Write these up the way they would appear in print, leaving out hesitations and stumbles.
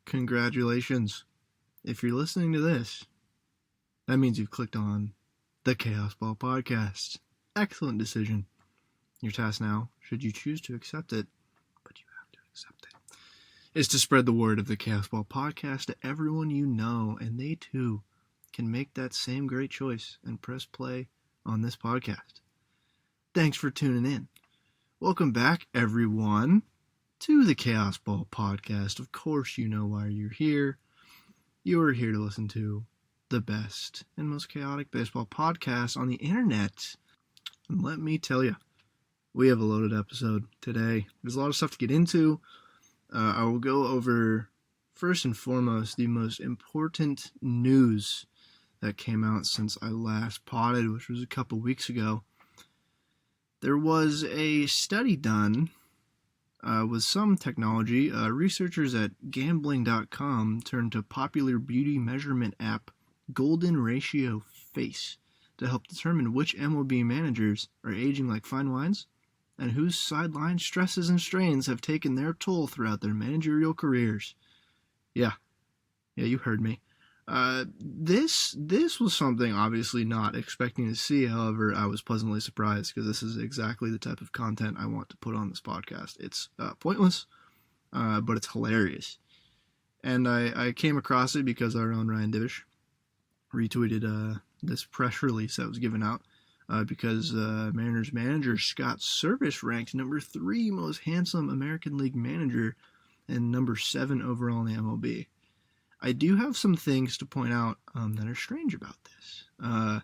Congratulations. If you're listening to this, that means you've clicked on the Chaos Ball Podcast. Excellent decision. Your task now, should you choose to accept it, but you have to accept it, is to spread the word of the Chaos Ball Podcast to everyone you know, and they too can make that same great choice and press play on this podcast. Thanks for tuning in. Welcome back, everyone, to the Chaos Ball Podcast. Of course, you know why you're here. You're here to listen to the best and most chaotic baseball podcast on the internet. And let me tell you, we have a loaded episode today. There's a lot of stuff to get into. I will go over, first and foremost, the most important news that came out since I last potted, which was a couple weeks ago. There was a study done with some technology. Researchers at gambling.com turned to popular beauty measurement app Golden Ratio Face to help determine which MLB managers are aging like fine wines and whose sideline stresses and strains have taken their toll throughout their managerial careers. Yeah, you heard me. This was something obviously not expecting to see. However, I was pleasantly surprised because this is exactly the type of content I want to put on this podcast. It's pointless, but it's hilarious. And I came across it because our own Ryan Divish retweeted this press release that was given out because Mariners manager Scott Servais ranked number 3 most handsome American League manager and number 7 overall in the MLB. I do have some things to point out that are strange about this.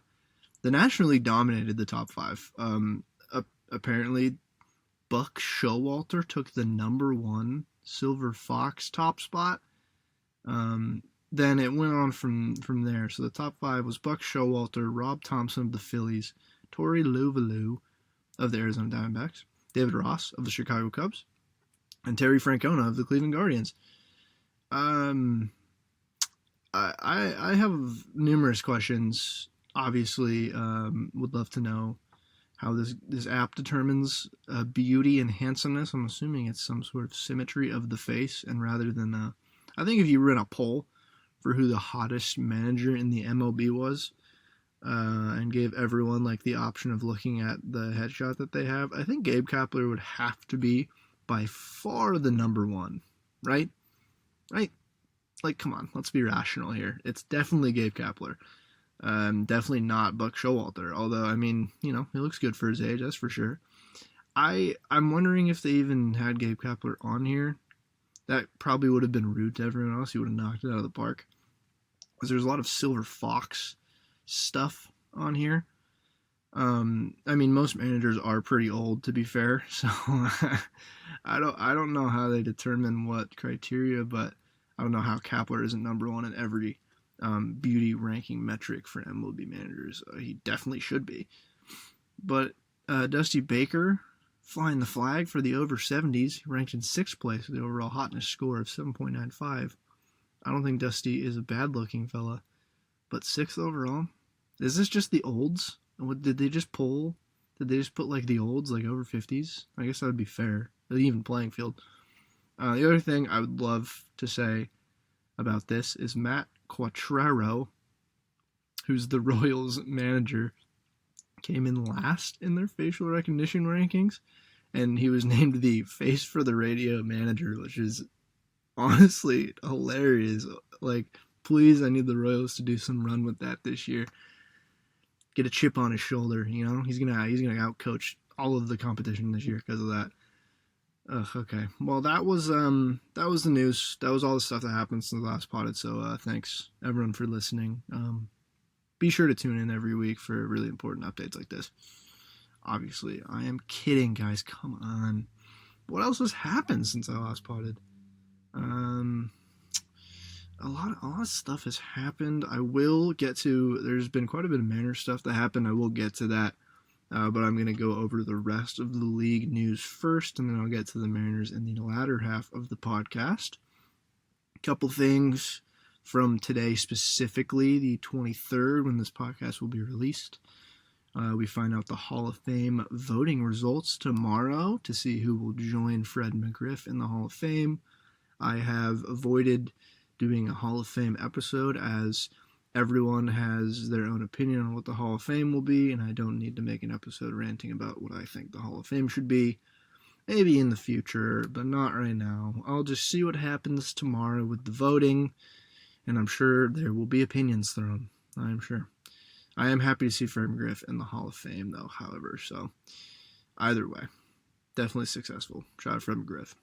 The National League dominated the top 5. Apparently, Buck Showalter took the number 1 Silver Fox top spot. Then it went on from there. So the top 5 was Buck Showalter, Rob Thompson of the Phillies, Torey Lovaloo of the Arizona Diamondbacks, David Ross of the Chicago Cubs, and Terry Francona of the Cleveland Guardians. I have numerous questions. Obviously, would love to know how this app determines beauty and handsomeness. I'm assuming it's some sort of symmetry of the face, and rather than I think if you ran a poll for who the hottest manager in the MLB was, and gave everyone like the option of looking at the headshot that they have, I think Gabe Kapler would have to be by far the number 1, right? Right? Like, come on, let's be rational here. It's definitely Gabe Kapler. Definitely not Buck Showalter. Although, I mean, he looks good for his age, that's for sure. I'm wondering if they even had Gabe Kapler on here. That probably would have been rude to everyone else. He would have knocked it out of the park. Because there's a lot of Silver Fox stuff on here. I mean, most managers are pretty old, to be fair. So I don't know how they determine what criteria, but I don't know how Kapler isn't number 1 in every beauty ranking metric for MLB managers. He definitely should be. But Dusty Baker flying the flag for the over 70s, ranked in 6th place with the overall hotness score of 7.95. I don't think Dusty is a bad-looking fella, but 6th overall? Is this just the olds? Did they just poll? Did they just put like the olds, like over 50s? I guess that would be fair. An even playing field. The other thing I would love to say about this is Matt Quatraro, who's the Royals manager, came in last in their facial recognition rankings, and he was named the face for the radio manager, which is honestly hilarious. Like, please, I need the Royals to do some run with that this year. Get a chip on his shoulder, He's gonna outcoach all of the competition this year because of that. Okay. Well, that was the news. That was all the stuff that happened since the last potted. So thanks everyone for listening. Be sure to tune in every week for really important updates like this. Obviously, I am kidding, guys. Come on. What else has happened since I last potted? A lot of stuff has happened. I will get to. There's been quite a bit of Mariners stuff that happened. I will get to that. But I'm going to go over the rest of the league news first, and then I'll get to the Mariners in the latter half of the podcast. A couple things from today specifically, the 23rd, when this podcast will be released. We find out the Hall of Fame voting results tomorrow to see who will join Fred McGriff in the Hall of Fame. I have avoided doing a Hall of Fame episode as everyone has their own opinion on what the Hall of Fame will be, and I don't need to make an episode ranting about what I think the Hall of Fame should be. Maybe in the future, but not right now. I'll just see what happens tomorrow with the voting, and I'm sure there will be opinions thrown. I'm sure. I am happy to see Fred McGriff in the Hall of Fame, though, however, so either way, definitely successful. Shout out Fred McGriff.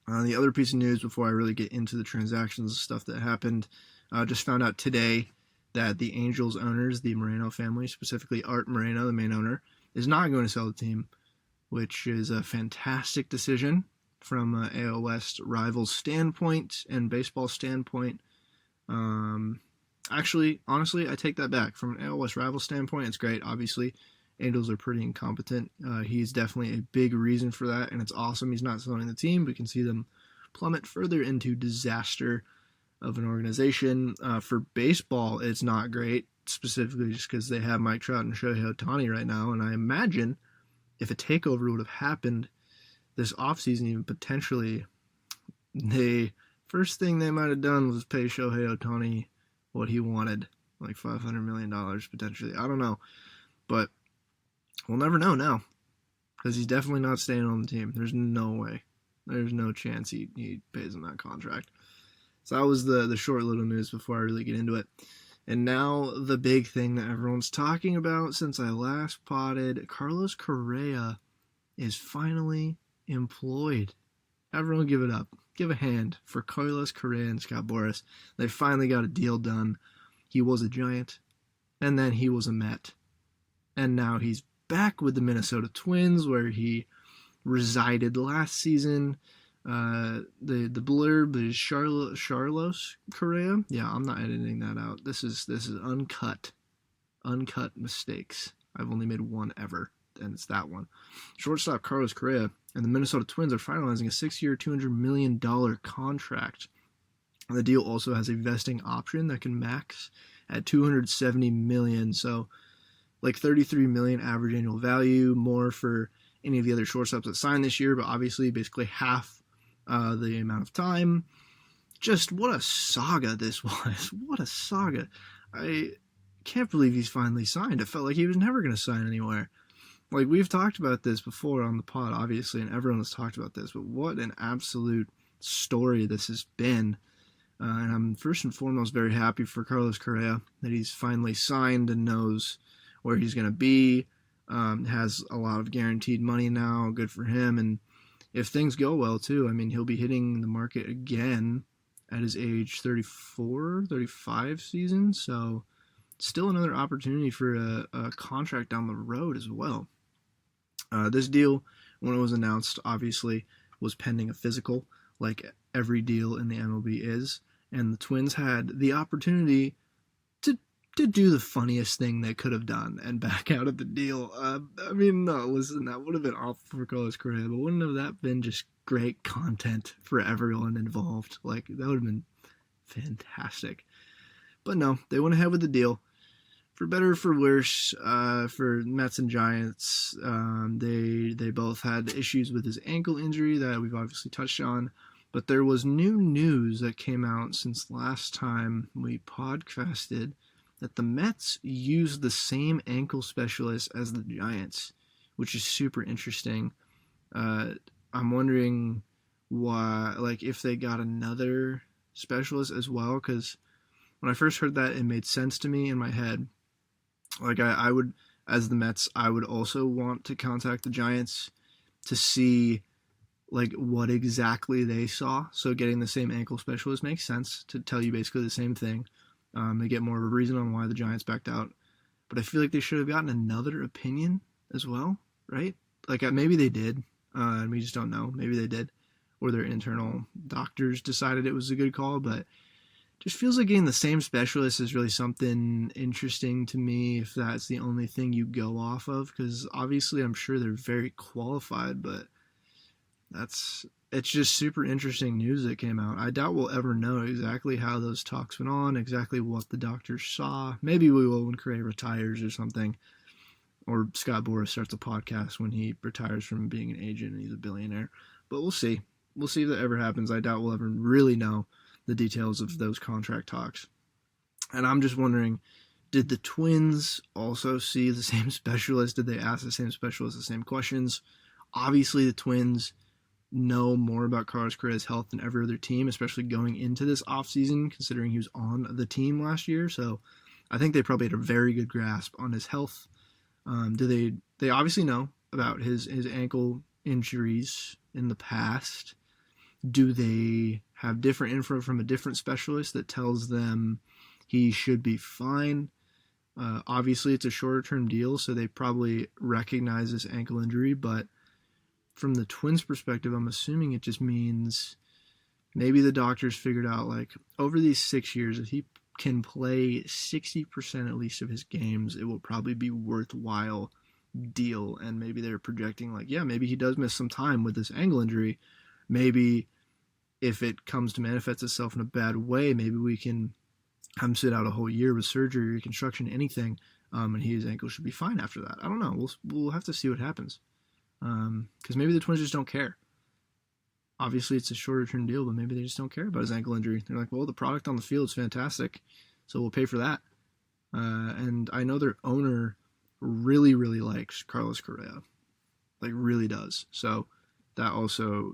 The other piece of news before I really get into the transactions and stuff that happened, just found out today that the Angels owners, the Moreno family, specifically Art Moreno, the main owner, is not going to sell the team, which is a fantastic decision from an AL West rival standpoint and baseball standpoint. Actually, honestly, I take that back. From an AL West rival standpoint, it's great. Obviously, Angels are pretty incompetent. He's definitely a big reason for that, and it's awesome he's not selling the team. We can see them plummet further into disaster of an organization. For baseball, it's not great, specifically just because they have Mike Trout and Shohei Ohtani right now, and I imagine if a takeover would have happened this offseason, even potentially, the first thing they might have done was pay Shohei Ohtani what he wanted, like $500 million potentially. I don't know, but we'll never know now, because he's definitely not staying on the team. There's no way. There's no chance he pays him that contract. So that was the short little news before I really get into it. And now the big thing that everyone's talking about since I last potted, Carlos Correa is finally employed. Everyone give it up. Give a hand for Carlos Correa and Scott Boras. They finally got a deal done. He was a Giant, and then he was a Met. And now he's back with the Minnesota Twins, where he resided last season. The blurb is Carlos Correa. Yeah, I'm not editing that out. This is uncut mistakes. I've only made one ever, and it's that one. Shortstop Carlos Correa and the Minnesota Twins are finalizing a 6-year, $200 million contract. The deal also has a vesting option that can max at $270 million. So, like $33 million average annual value, more for any of the other shortstops that signed this year, but obviously basically half the amount of time. Just what a saga this was. What a saga. I can't believe he's finally signed. It felt like he was never going to sign anywhere. Like, we've talked about this before on the pod, obviously, and everyone has talked about this, but what an absolute story this has been. And I'm first and foremost very happy for Carlos Correa that he's finally signed and knows where he's going to be. Has a lot of guaranteed money now. Good for him. And if things go well, too, I mean, he'll be hitting the market again at his age 34, 35 season. So still another opportunity for a contract down the road as well. This deal, when it was announced, obviously was pending a physical, like every deal in the MLB is. And the Twins had the opportunity to do the funniest thing they could have done and back out of the deal. I mean, no, listen, that would have been awful for Carlos Correa, but wouldn't have that been just great content for everyone involved? Like, that would have been fantastic. But no, they went ahead with the deal. For better or for worse, for Mets and Giants, they both had issues with his ankle injury that we've obviously touched on. But there was new news that came out since last time we podcasted that the Mets used the same ankle specialist as the Giants, which is super interesting. I'm wondering why, like, if they got another specialist as well, because when I first heard that, it made sense to me in my head. Like, I would, as the Mets, I would also want to contact the Giants to see, like, what exactly they saw. So getting the same ankle specialist makes sense to tell you basically the same thing. They get more of a reason on why the Giants backed out. But I feel like they should have gotten another opinion as well, right? Like, maybe they did, and we just don't know. Maybe they did, or their internal doctors decided it was a good call, but just feels like getting the same specialist is really something interesting to me if that's the only thing you go off of, because obviously I'm sure they're very qualified, but it's just super interesting news that came out. I doubt we'll ever know exactly how those talks went on, exactly what the doctors saw. Maybe we will when Correa retires or something, or Scott Boras starts a podcast when he retires from being an agent and he's a billionaire, but we'll see. we'll see if that ever happens. I doubt we'll ever really know the details of those contract talks. And I'm just wondering, did the Twins also see the same specialist? Did they ask the same specialist the same questions? Obviously, the Twins know more about Carlos Correa's health than every other team, especially going into this offseason, considering he was on the team last year. So I think they probably had a very good grasp on his health. They obviously know about his ankle injuries in the past. Do they have different info from a different specialist that tells them he should be fine? Obviously, it's a shorter-term deal, so they probably recognize this ankle injury, but from the Twins' perspective, I'm assuming it just means maybe the doctors figured out, like, over these 6 years, if he can play 60% at least of his games, it will probably be worthwhile deal. And maybe they're projecting, like, yeah, maybe he does miss some time with this ankle injury. Maybe if it comes to manifest itself in a bad way, maybe we can have him sit out a whole year with surgery, reconstruction, anything, and his ankle should be fine after that. I don't know. We'll have to see what happens. Because maybe the Twins just don't care. Obviously, it's a shorter-term deal, but maybe they just don't care about his ankle injury. They're like, well, the product on the field is fantastic, so we'll pay for that. And I know their owner really, really likes Carlos Correa. Like, really does. So that also...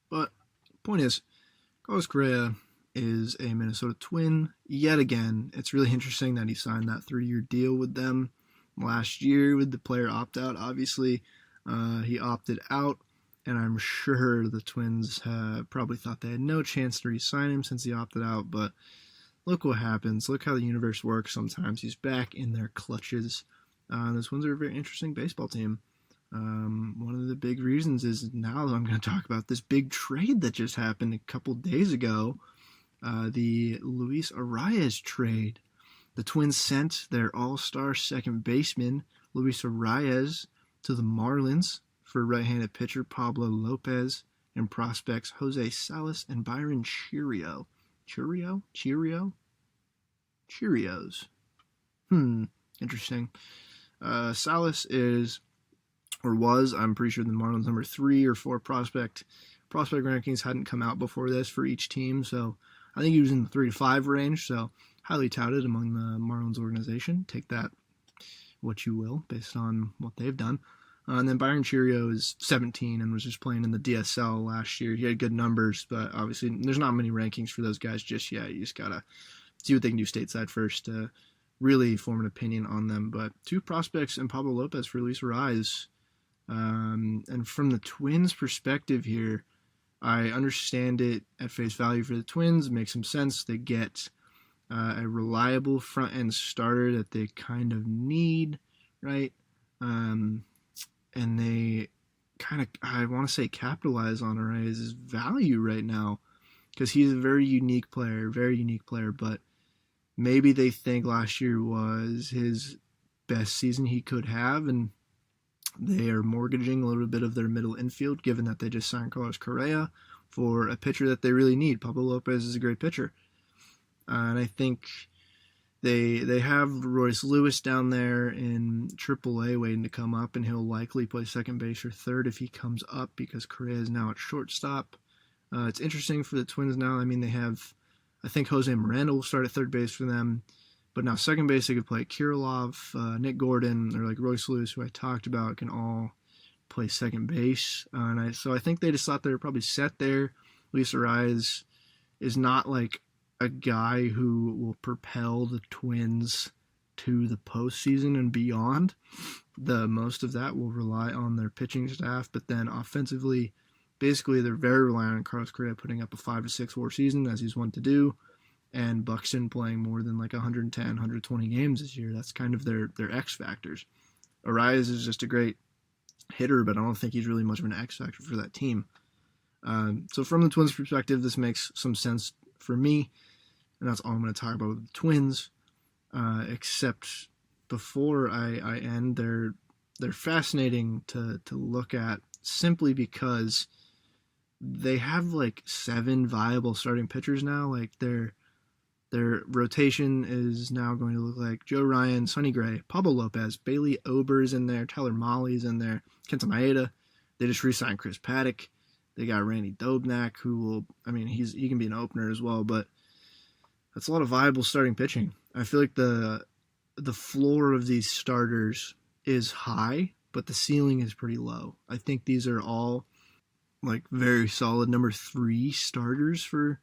But point is, Carlos Correa is a Minnesota Twin. Yet again, it's really interesting that he signed that 3-year deal with them last year with the player opt-out, obviously. He opted out, and I'm sure the Twins probably thought they had no chance to re-sign him since he opted out, but look what happens. Look how the universe works sometimes. He's back in their clutches. The Twins are a very interesting baseball team. One of the big reasons is now I'm going to talk about this big trade that just happened a couple days ago, the Luis Arias trade. The Twins sent their all-star second baseman, Luis Arias, to the Marlins for right-handed pitcher Pablo Lopez and prospects Jose Salas and Byron Cheerio. Cheerios? Interesting. Salas is, or was, I'm pretty sure the Marlins number 3 or 4 prospect. Prospect rankings hadn't come out before this for each team, so I think he was in the 3 to 5 range, so highly touted among the Marlins organization. Take that what you will, based on what they've done. And then Byron Cheerio is 17 and was just playing in the DSL last year. He had good numbers, but obviously there's not many rankings for those guys just yet. You just got to see what they can do stateside first to really form an opinion on them. But 2 prospects and Pablo Lopez for Luis Arias. And from the Twins' perspective here, I understand it at face value for the Twins. It makes some sense. They get a reliable front-end starter that they kind of need, right? And they kind of, I want to say, capitalize on Arias' value right now because he's a very unique player, but maybe they think last year was his best season he could have, and they are mortgaging a little bit of their middle infield, given that they just signed Carlos Correa for a pitcher that they really need. Pablo Lopez is a great pitcher. And I think they have Royce Lewis down there in AAA waiting to come up, and he'll likely play second base or third if he comes up because Correa is now at shortstop. It's interesting for the Twins now. I mean, they have, I think Jose Miranda will start at third base for them, but now second base they could play Kirilov, Nick Gordon, or like Royce Lewis, who I talked about, can all play second base. So I think they just thought they were probably set there. Luis Arias is not like a guy who will propel the Twins to the postseason and beyond. The most of that will rely on their pitching staff, but then offensively, basically they're very reliant on Carlos Correa putting up a 5 to 6 WAR season, as he's wont to do, and Buxton playing more than like 110, 120 games this year. That's kind of their X factors. Arias is just a great hitter, but I don't think he's really much of an X factor for that team. So from the Twins' perspective, this makes some sense for me, and that's all I'm going to talk about with the Twins. Except before I end, they're fascinating to look at simply because they have like 7 viable starting pitchers now. Like their rotation is now going to look like Joe Ryan, Sonny Gray, Pablo Lopez, Bailey Ober's in there, Tyler Mahley's in there, Kenta Maeda. They just re-signed Chris Paddock. They got Randy Dobnak, he can be an opener as well, but that's a lot of viable starting pitching. I feel like the floor of these starters is high, but the ceiling is pretty low. I think these are all like very solid number 3 starters for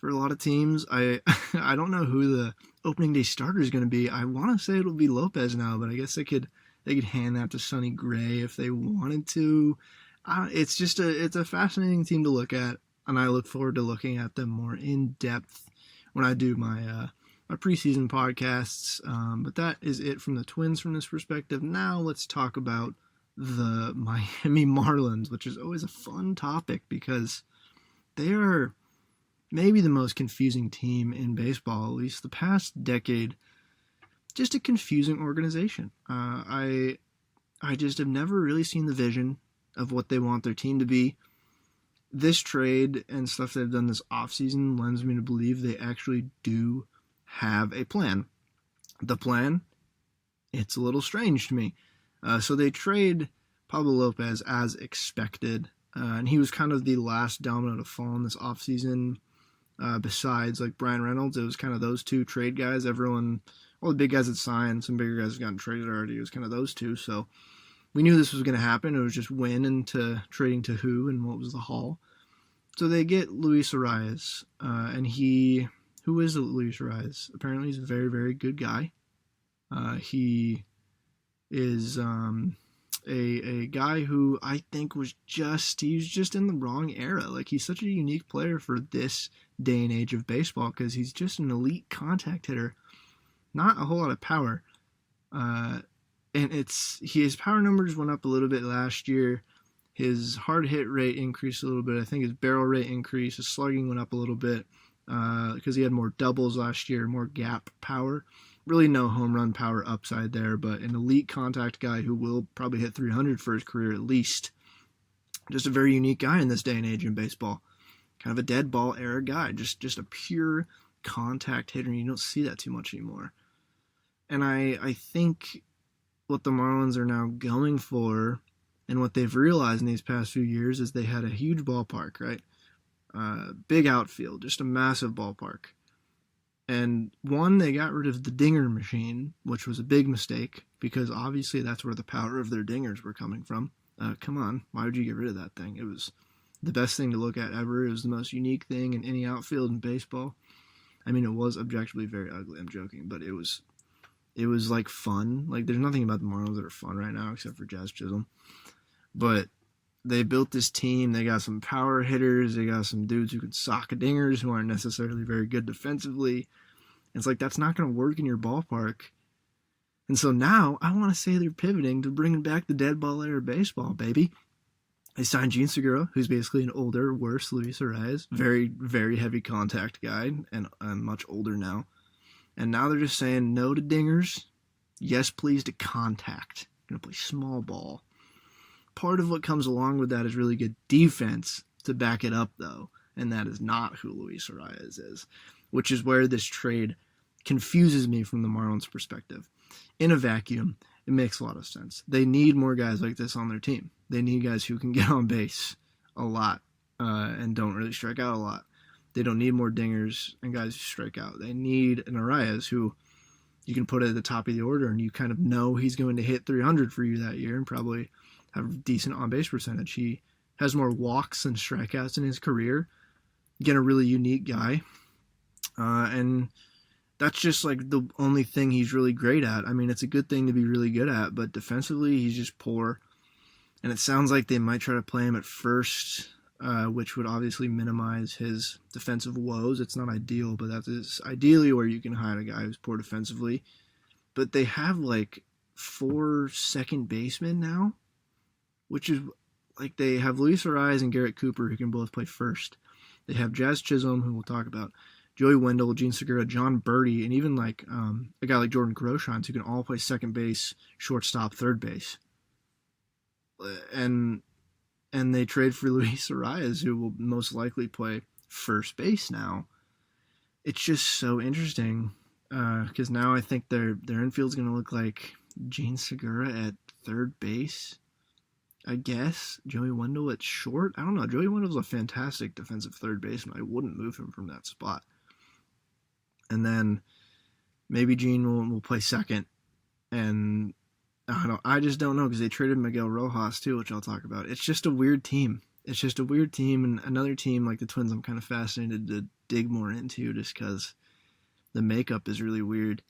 a lot of teams. I don't know who the opening day starter is going to be. I want to say it'll be Lopez now, but I guess they could hand that to Sonny Gray if they wanted to. It's a fascinating team to look at, and I look forward to looking at them more in depth when I do my preseason podcasts. But that is it from the Twins from this perspective. Now let's talk about the Miami Marlins, which is always a fun topic because they are maybe the most confusing team in baseball, at least the past decade. Just a confusing organization. I just have never really seen the vision of what they want their team to be. This trade and stuff they've done this offseason lends me to believe they actually do have a plan. The plan, it's a little strange to me. So they trade Pablo Lopez as expected, and he was kind of the last domino to fall in this offseason. Besides like Brian Reynolds, it was kind of those two trade guys. All the big guys that signed, some bigger guys have gotten traded already. It was kind of those two. So we knew this was going to happen. It was just when into trading to who and what was the haul. So they get Luis Arias, and who is Luis Arias? Apparently he's a very, very good guy. He is a guy who I think he's just in the wrong era. Like, he's such a unique player for this day and age of baseball because he's just an elite contact hitter. Not a whole lot of power. And his power numbers went up a little bit last year. His hard hit rate increased a little bit. I think his barrel rate increased. His slugging went up a little bit because he had more doubles last year, more gap power. Really no home run power upside there, but an elite contact guy who will probably hit 300 for his career at least. Just a very unique guy in this day and age in baseball. Kind of a dead ball era guy. Just a pure contact hitter. You don't see that too much anymore. And I think what the Marlins are now going for and what they've realized in these past few years is they had a huge ballpark, right? Big outfield, just a massive ballpark. And they got rid of the dinger machine, which was a big mistake because obviously that's where the power of their dingers were coming from. Come on, why would you get rid of that thing? It was the best thing to look at ever. It was the most unique thing in any outfield in baseball. I mean, it was objectively very ugly. I'm joking, but it was like fun. Like, there's nothing about the Marlins that are fun right now except for Jazz Chisholm. But they built this team. They got some power hitters. They got some dudes who can sock dingers who aren't necessarily very good defensively. It's like, that's not going to work in your ballpark. And so now I want to say they're pivoting to bringing back the dead ball era baseball, baby. They signed Gene Segura, who's basically an older, worse Luis Arias. Very, very heavy contact guy and much older now. And now they're just saying no to dingers. Yes, please to contact. Going to play small ball. Part of what comes along with that is really good defense to back it up, though. And that is not who Luis Arias is. Which is where this trade confuses me from the Marlins' perspective. In a vacuum, it makes a lot of sense. They need more guys like this on their team. They need guys who can get on base a lot and don't really strike out a lot. They don't need more dingers and guys who strike out. They need an Arias who you can put at the top of the order and you kind of know he's going to hit 300 for you that year and probably have a decent on-base percentage. He has more walks than strikeouts in his career. Again, a really unique guy. And that's just like the only thing he's really great at. I mean, it's a good thing to be really good at, but defensively he's just poor. And it sounds like they might try to play him at first, which would obviously minimize his defensive woes. It's not ideal, but that is ideally where you can hide a guy who's poor defensively. But they have like 4 second basemen now, which is like they have Luis Arias and Garrett Cooper who can both play first. They have Jazz Chisholm, who we'll talk about, Joey Wendell, Gene Segura, John Birdie, and even like a guy like Jordan Groshans who can all play second base, shortstop, third base. And they trade for Luis Arias, who will most likely play first base now. It's just so interesting because now I think their infield's going to look like Gene Segura at third base, I guess Joey Wendell at short. I don't know. Joey Wendell's a fantastic defensive third baseman. I wouldn't move him from that spot. And then maybe Gene will play second. And I just don't know because they traded Miguel Rojas too, which I'll talk about. It's just a weird team. It's just a weird team, and another team like the Twins I'm kind of fascinated to dig more into just because the makeup is really weird.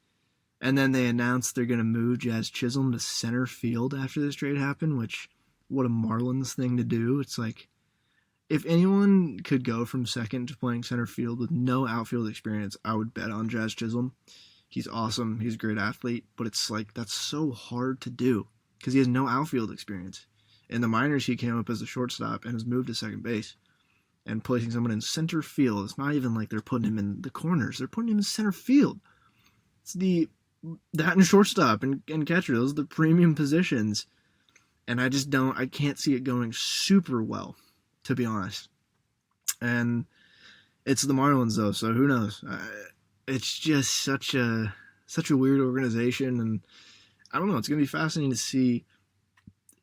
And then they announced they're going to move Jazz Chisholm to center field after this trade happened, which, what a Marlins thing to do. It's like, if anyone could go from second to playing center field with no outfield experience, I would bet on Jazz Chisholm. He's awesome. He's a great athlete, but it's like, that's so hard to do because he has no outfield experience. In the minors, he came up as a shortstop and has moved to second base. And placing someone in center field, it's not even like they're putting him in the corners. They're putting him in center field. It's that and shortstop and catcher. Those are the premium positions. And I can't see it going super well, to be honest. And it's the Marlins, though, so who knows? It's just such a weird organization, and I don't know. It's going to be fascinating to see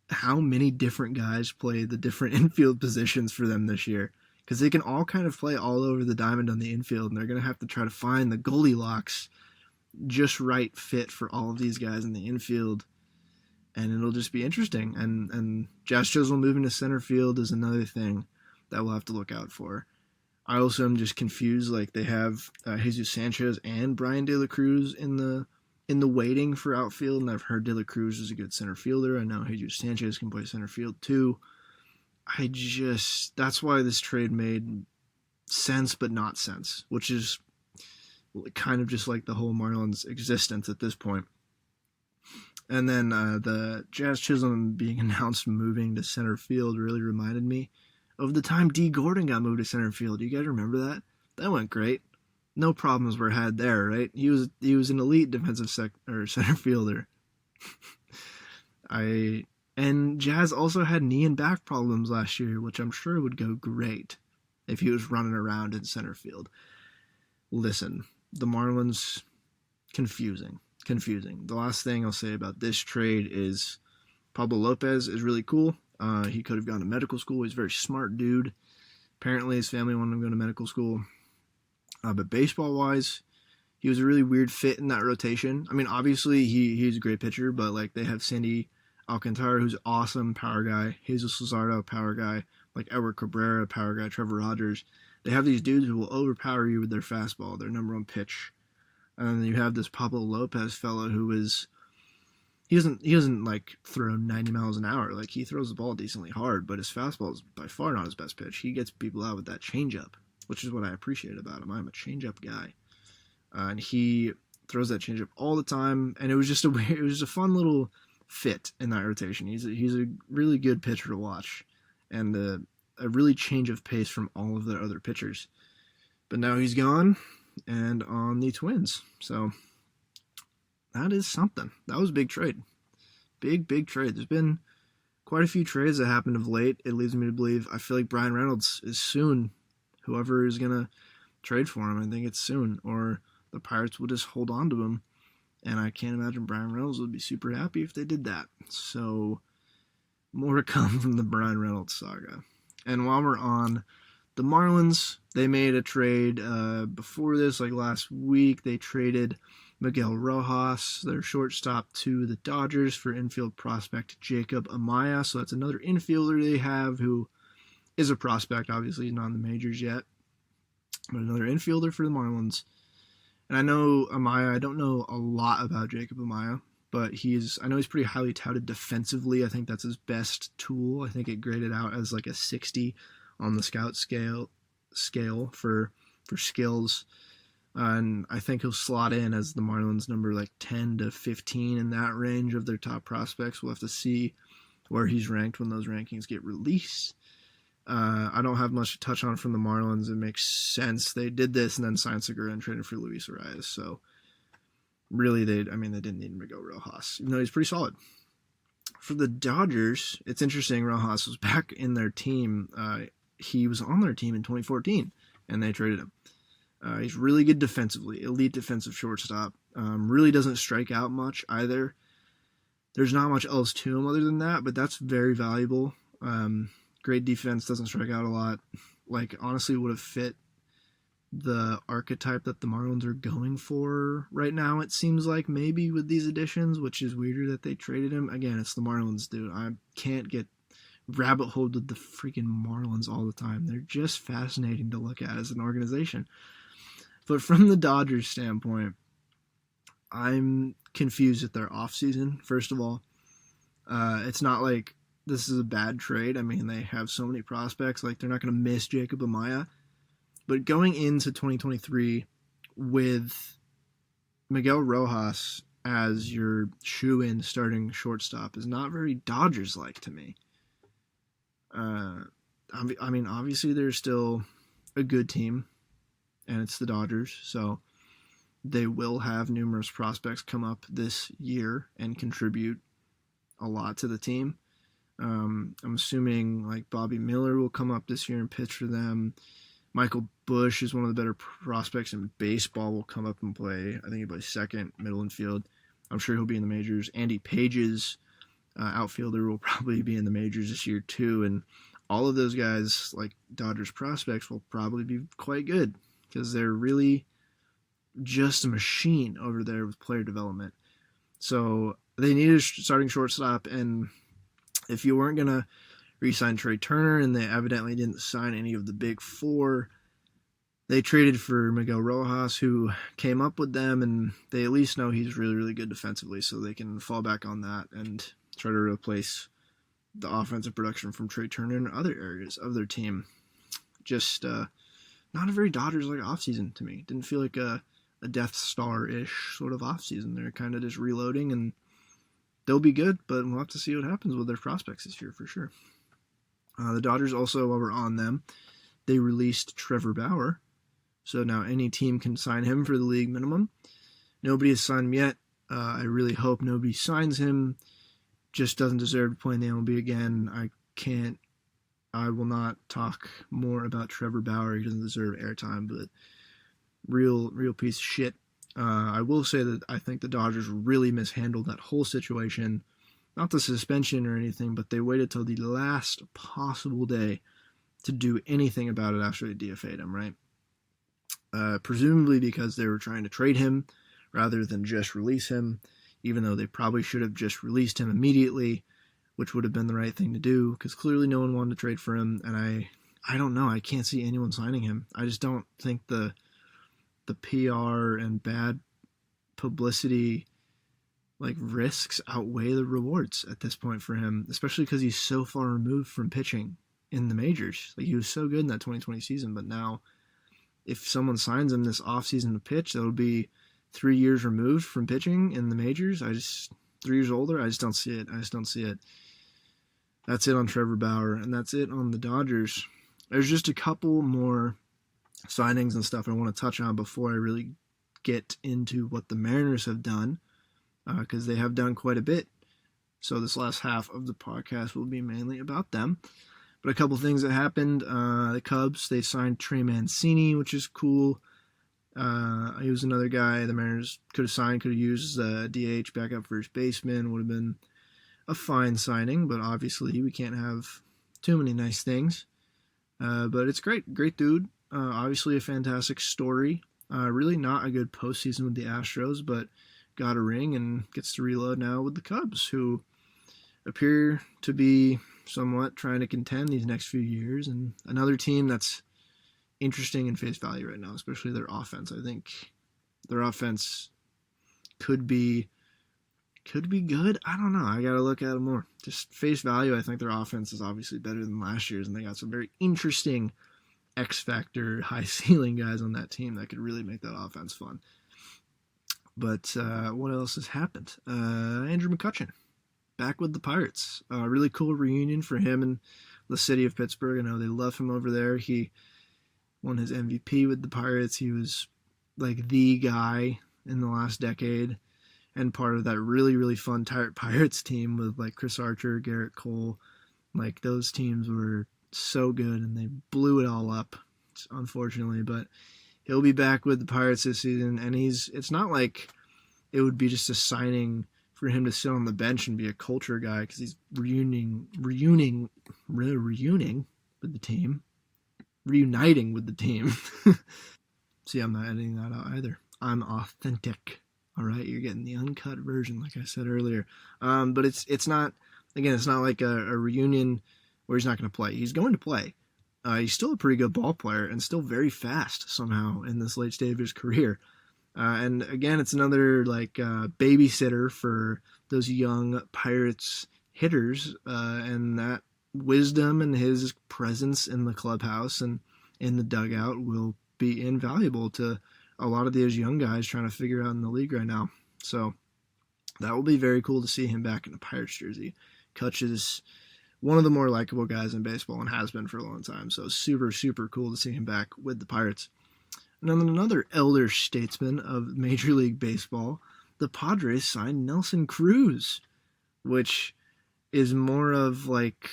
how many different guys play the different infield positions for them this year, because they can all kind of play all over the diamond on the infield, and they're going to have to try to find the Goldilocks just right fit for all of these guys in the infield, and it'll just be interesting. And Jazz Chisholm moving to center field is another thing that we'll have to look out for. I also am just confused. Like, they have Jesus Sanchez and Brian De La Cruz in the waiting for outfield, and I've heard De La Cruz is a good center fielder. I know Jesus Sanchez can play center field too. That's why this trade made sense but not sense, which is kind of just like the whole Marlins existence at this point. And then the Jazz Chisholm being announced moving to center field really reminded me of the time D. Gordon got moved to center field. You guys remember that? That went great. No problems were had there, right? He was an elite defensive center fielder. And Jazz also had knee and back problems last year, which I'm sure would go great if he was running around in center field. Listen, the Marlins, confusing. The last thing I'll say about this trade is Pablo Lopez is really cool. He could have gone to medical school. He's a very smart dude. Apparently his family wanted him to go to medical school. But baseball-wise, he was a really weird fit in that rotation. I mean, obviously he's a great pitcher, but like they have Sandy Alcantara, who's awesome, power guy. Jesus Luzardo, power guy. Like Edward Cabrera, power guy. Trevor Rogers. They have these dudes who will overpower you with their fastball, their number one pitch. And then you have this Pablo Lopez fellow who is, he doesn't like throw 90 miles an hour. Like, he throws the ball decently hard, but his fastball is by far not his best pitch. He gets people out with that changeup, which is what I appreciate about him. I'm a changeup guy. And he throws that changeup all the time, and it was just a fun little fit in that rotation. He's a really good pitcher to watch, and a really change of pace from all of their other pitchers. But now he's gone, and on the Twins. So that is something. That was a big trade. Big trade. There's been quite a few trades that happened of late. It leads me to believe, I feel like Brian Reynolds is soon. Whoever is going to trade for him, I think it's soon. Or the Pirates will just hold on to him. And I can't imagine Brian Reynolds would be super happy if they did that. So, more to come from the Brian Reynolds saga. And while we're on the Marlins, they made a trade before this, like last week. They traded Miguel Rojas, their shortstop, to the Dodgers for infield prospect Jacob Amaya. So that's another infielder they have who is a prospect. Obviously, he's not in the majors yet. But another infielder for the Marlins. And I know Amaya, I don't know a lot about Jacob Amaya, but I know he's pretty highly touted defensively. I think that's his best tool. I think it graded out as like a 60 on the scout scale for skills. And I think he'll slot in as the Marlins number like 10 to 15 in that range of their top prospects. We'll have to see where he's ranked when those rankings get released. I don't have much to touch on from the Marlins. It makes sense. They did this and then signed Segura and traded for Luis Arias. So really, they didn't need Miguel Rojas, even though he's pretty solid. For the Dodgers, it's interesting. Rojas was back in their team. He was on their team in 2014, and they traded him. He's really good defensively, elite defensive shortstop. Really doesn't strike out much either. There's not much else to him other than that, but that's very valuable. Great defense, doesn't strike out a lot. Like, honestly, would have fit the archetype that the Marlins are going for right now, it seems like, maybe with these additions, which is weirder that they traded him. Again, it's the Marlins, dude. I can't get rabbit holed with the freaking Marlins all the time. They're just fascinating to look at as an organization. But from the Dodgers standpoint, I'm confused at their offseason, first of all. It's not like this is a bad trade. I mean, they have so many prospects. Like, they're not going to miss Jacob Amaya. But going into 2023 with Miguel Rojas as your shoe-in starting shortstop is not very Dodgers-like to me. I mean, obviously they're still a good team, and it's the Dodgers, so they will have numerous prospects come up this year and contribute a lot to the team. I'm assuming like Bobby Miller will come up this year and pitch for them. Michael Bush is one of the better prospects in baseball, will come up and play. I think he plays second, middle infield. I'm sure he'll be in the majors. Andy Page's outfielder will probably be in the majors this year too. And all of those guys, like Dodgers prospects, will probably be quite good because they're really just a machine over there with player development. So they need a starting shortstop, and if you weren't going to re-sign Trey Turner, and they evidently didn't sign any of the big four, they traded for Miguel Rojas, who came up with them, and they at least know he's really, really good defensively, so they can fall back on that and try to replace the offensive production from Trey Turner in other areas of their team. Just not a very Dodgers-like offseason to me. Didn't feel like a Death Star-ish sort of offseason. They're kind of just reloading, and they'll be good, but we'll have to see what happens with their prospects this year for sure. The Dodgers also, while we're on them, they released Trevor Bauer. So now any team can sign him for the league minimum. Nobody has signed him yet. I really hope nobody signs him. Just doesn't deserve to play in the MLB again. I will not talk more about Trevor Bauer. He doesn't deserve airtime, but real piece of shit. I will say that I think the Dodgers really mishandled that whole situation. Not the suspension or anything, but they waited till the last possible day to do anything about it after they DFA'd him, right? Presumably because they were trying to trade him rather than just release him, even though they probably should have just released him immediately, which would have been the right thing to do, because clearly no one wanted to trade for him, and I don't know, I can't see anyone signing him. I just don't think the PR and bad publicity like risks outweigh the rewards at this point for him, especially because he's so far removed from pitching in the majors. Like, he was so good in that 2020 season, but now if someone signs him this offseason to pitch, that'll be 3 years removed from pitching in the majors. 3 years older, I just don't see it. That's it on Trevor Bauer, and that's it on the Dodgers. There's just a couple more signings and stuff I want to touch on before I really get into what the Mariners have done, because they have done quite a bit. So this last half of the podcast will be mainly about them. But a couple things that happened. The Cubs, they signed Trey Mancini, which is cool. He was another guy the Mariners could have signed, could have used as a DH, backup first baseman. Would have been a fine signing, but obviously we can't have too many nice things. But it's great. Great dude. Obviously a fantastic story. Really not a good postseason with the Astros, but got a ring and gets to reload now with the Cubs, who appear to be somewhat trying to contend these next few years. And another team that's interesting in face value right now, especially their offense. I think their offense could be good. I don't know. I got to look at it more. Just face value, I think their offense is obviously better than last year's, and they got some very interesting X-factor, high-ceiling guys on that team that could really make that offense fun. But what else has happened? Andrew McCutchen, back with the Pirates. Really cool reunion for him and the city of Pittsburgh. I know they love him over there. He won his MVP with the Pirates. He was like the guy in the last decade and part of that really, really fun Pirates team with like Chris Archer, Garrett Cole. Like, those teams were so good and they blew it all up, unfortunately. But he'll be back with the Pirates this season, and it's not like it would be just a signing for him to sit on the bench and be a culture guy because he's reuniting with the team. Reuniting with the team. See, I'm not editing that out either. I'm authentic. All right, you're getting the uncut version, like I said earlier. But it's not, again, it's not like a reunion where he's not going to play. He's going to play. He's still a pretty good ball player and still very fast somehow in this late stage of his career. And again, it's another like babysitter for those young Pirates hitters, and that wisdom and his presence in the clubhouse and in the dugout will be invaluable to a lot of those young guys trying to figure out in the league right now. So that will be very cool to see him back in a Pirates jersey. Kutch is one of the more likable guys in baseball and has been for a long time. So super, super cool to see him back with the Pirates. And then another elder statesman of Major League Baseball, the Padres signed Nelson Cruz, which is more of like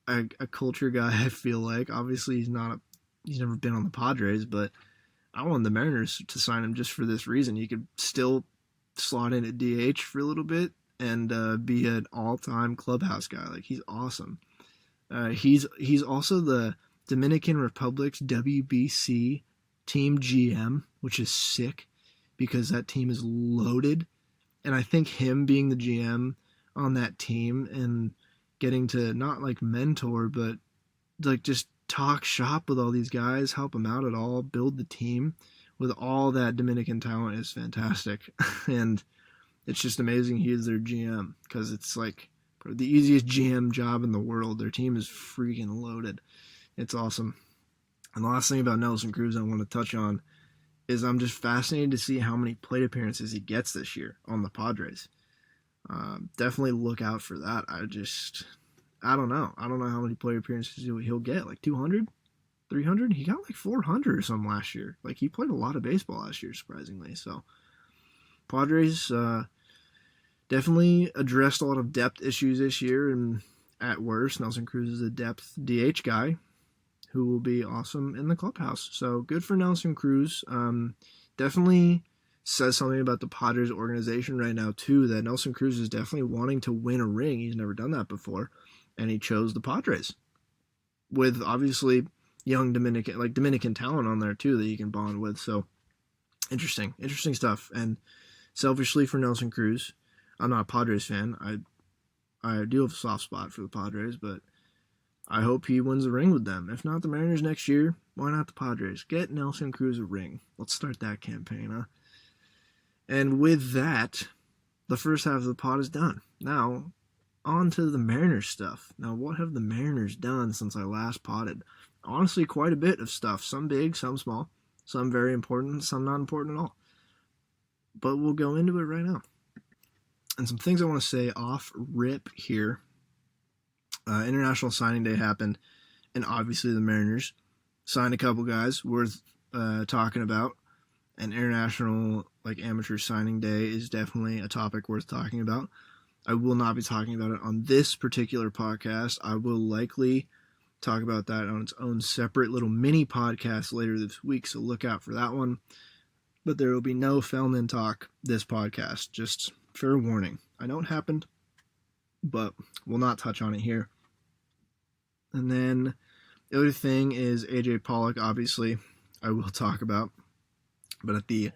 a culture guy, I feel like. Obviously, he's never been on the Padres, but I wanted the Mariners to sign him just for this reason. You could still slot in at DH for a little bit and be an all-time clubhouse guy. Like, he's awesome. He's also the Dominican Republic's WBC team GM, which is sick because that team is loaded. And I think him being the GM on that team and getting to not like mentor, but like just talk shop with all these guys, help them out at all, build the team with all that Dominican talent is fantastic. And it's just amazing he is their GM because it's like the easiest GM job in the world. Their team is freaking loaded. It's awesome. And the last thing about Nelson Cruz I want to touch on is I'm just fascinated to see how many plate appearances he gets this year on the Padres. Definitely look out for that. I don't know. I don't know how many plate appearances he'll get. Like 200? 300? He got like 400 or something last year. Like, he played a lot of baseball last year, surprisingly. So, Padres definitely addressed a lot of depth issues this year. And at worst, Nelson Cruz is a depth DH guy who will be awesome in the clubhouse. So, good for Nelson Cruz. Definitely says something about the Padres organization right now, too, that Nelson Cruz is definitely wanting to win a ring. He's never done that before. And he chose the Padres with obviously young Dominican talent on there too that you can bond with. So interesting stuff. And selfishly for Nelson Cruz, I'm not a Padres fan. I do have a soft spot for the Padres, but I hope he wins a ring with them. If not the Mariners next year, why not the Padres? Get Nelson Cruz a ring. Let's start that campaign, huh? And with that, the first half of the pod is done. Now, on to the Mariners stuff. Now, what have the Mariners done since I last potted? Honestly, quite a bit of stuff. Some big, some small. Some very important, some not important at all. But we'll go into it right now. And some things I want to say off rip here. International Signing Day happened, and obviously the Mariners signed a couple guys worth talking about. And International Amateur Signing Day is definitely a topic worth talking about. I will not be talking about it on this particular podcast. I will likely talk about that on its own separate little mini podcast later this week, so look out for that one. But there will be no Fellman talk this podcast. Just fair warning. I know it happened, but we'll not touch on it here. And then the other thing is AJ Pollock, obviously, I will talk about, but at the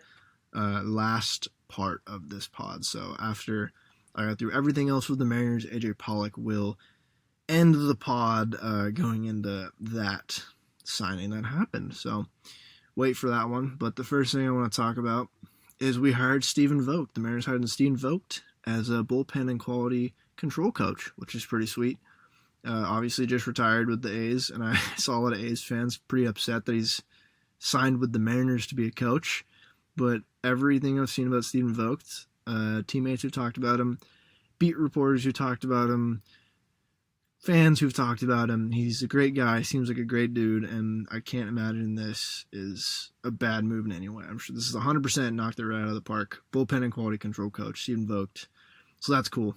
last part of this pod. So after I got through everything else with the Mariners, AJ Pollock will end the pod going into that signing that happened. So wait for that one. But the first thing I want to talk about is we hired Stephen Vogt. The Mariners hired Stephen Vogt as a bullpen and quality control coach, which is pretty sweet. Obviously just retired with the A's, and I saw a lot of A's fans pretty upset that he's signed with the Mariners to be a coach. But everything I've seen about Stephen Vogt, teammates who talked about him, beat reporters who talked about him, fans who've talked about him, he's a great guy, seems like a great dude, and I can't imagine this is a bad move in any way. I'm sure this is 100% knocked it right out of the park. Bullpen and quality control coach, Stephen Vogt. So that's cool.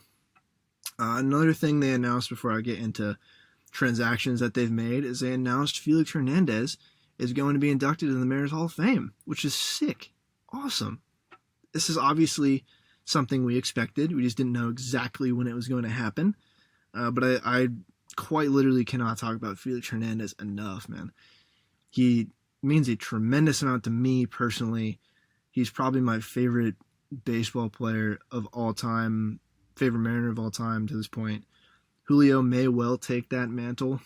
Another thing they announced before I get into transactions that they've made is they announced Felix Hernandez is going to be inducted in the Mariners Hall of Fame, which is sick. Awesome. This is obviously something we expected. We just didn't know exactly when it was going to happen. But I quite literally cannot talk about Felix Hernandez enough, man. He means a tremendous amount to me personally. He's probably my favorite baseball player of all time, favorite Mariner of all time to this point. Julio may well take that mantle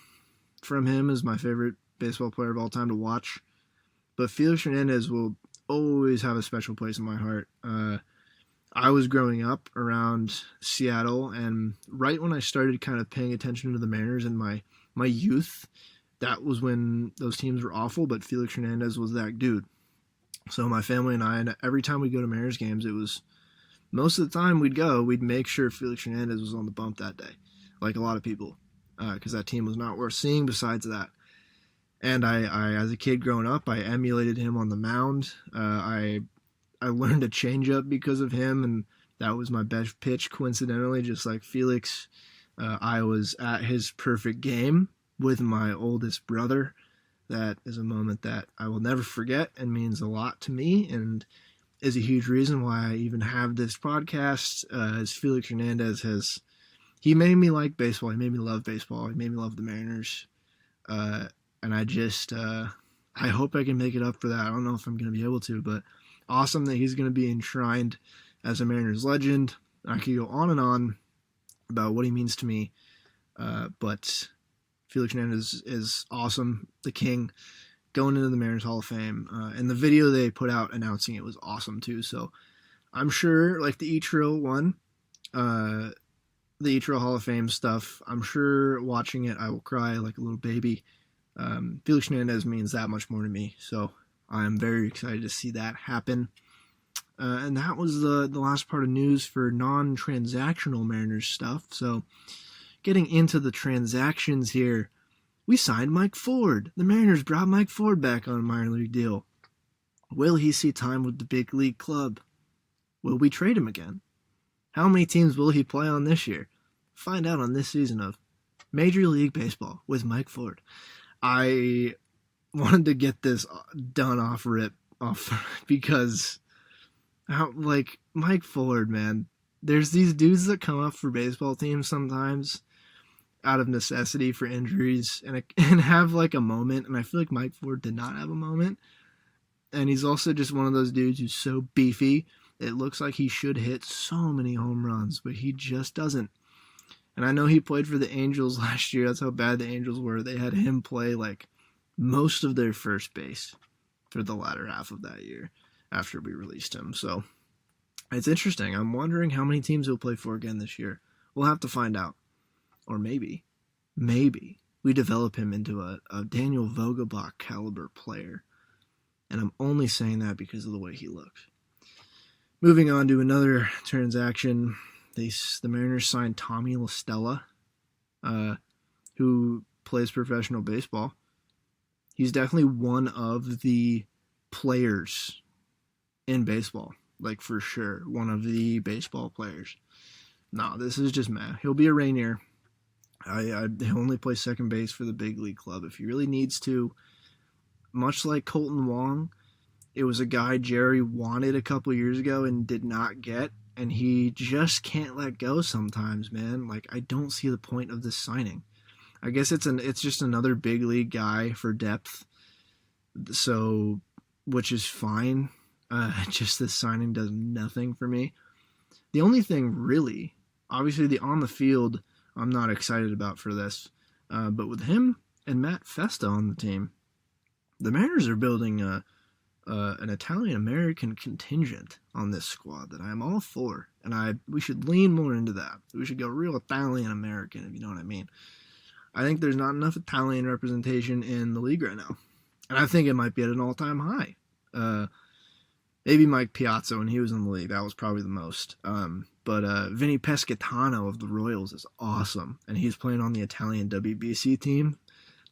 from him as my favorite baseball player of all time to watch. But Felix Hernandez will always have a special place in my heart. I was growing up around Seattle, and right when I started kind of paying attention to the Mariners in my youth, that was when those teams were awful, but Felix Hernandez was that dude. So my family and I, every time we go to Mariners games, it was most of the time we'd make sure Felix Hernandez was on the bump that day, like a lot of people, because that team was not worth seeing besides that. And I, as a kid growing up, I emulated him on the mound. I learned a changeup because of him, and that was my best pitch, coincidentally, just like Felix. I was at his perfect game with my oldest brother. That is a moment that I will never forget and means a lot to me, and is a huge reason why I even have this podcast, as Felix Hernandez he made me like baseball. He made me love baseball. He made me love the Mariners. And I just, I hope I can make it up for that. I don't know if I'm going to be able to, but awesome that he's going to be enshrined as a Mariners legend. I could go on and on about what he means to me, but Felix Hernandez is awesome, the king, going into the Mariners Hall of Fame. And the video they put out announcing it was awesome too. So I'm sure, like the Ichiro one, the Ichiro Hall of Fame stuff, I'm sure watching it I will cry like a little baby. Felix Hernandez means that much more to me, so I'm very excited to see that happen. And that was the last part of news for non-transactional Mariners stuff. So getting into the transactions here, we signed Mike Ford. The Mariners brought Mike Ford back on a minor league deal. Will he see time with the big league club? Will we trade him again? How many teams will he play on this year? Find out on this season of Major League Baseball with Mike Ford. I wanted to get this done off because like Mike Ford, man, there's these dudes that come up for baseball teams sometimes out of necessity for injuries and have like a moment, and I feel like Mike Ford did not have a moment. And he's also just one of those dudes who's so beefy, it looks like he should hit so many home runs, but he just doesn't. And I know he played for the Angels last year. That's how bad the Angels were. They had him play like most of their first base for the latter half of that year after we released him. So it's interesting. I'm wondering how many teams he'll play for again this year. We'll have to find out. Or maybe we develop him into a Daniel Vogelbach caliber player. And I'm only saying that because of the way he looks. Moving on to another transaction. The Mariners signed Tommy La Stella, who plays professional baseball. He's definitely one of the players in baseball, like for sure, one of the baseball players. No, this is just meh. He'll be a Rainier. He'll only play second base for the big league club if he really needs to. Much like Colton Wong, it was a guy Jerry wanted a couple years ago and did not get. And he just can't let go sometimes, man. Like, I don't see the point of this signing. I guess it's just another big league guy for depth. So, which is fine. Just this signing does nothing for me. The only thing really, obviously the on the field, I'm not excited about for this. But with him and Matt Festa on the team, the Mariners are building an Italian-American contingent on this squad that I'm all for, and we should lean more into that. We should go real Italian-American, if you know what I mean. I think there's not enough Italian representation in the league right now, and I think it might be at an all-time high. Maybe Mike Piazza when he was in the league, that was probably the most. But Vinny Pescatano of the Royals is awesome, and he's playing on the Italian WBC team.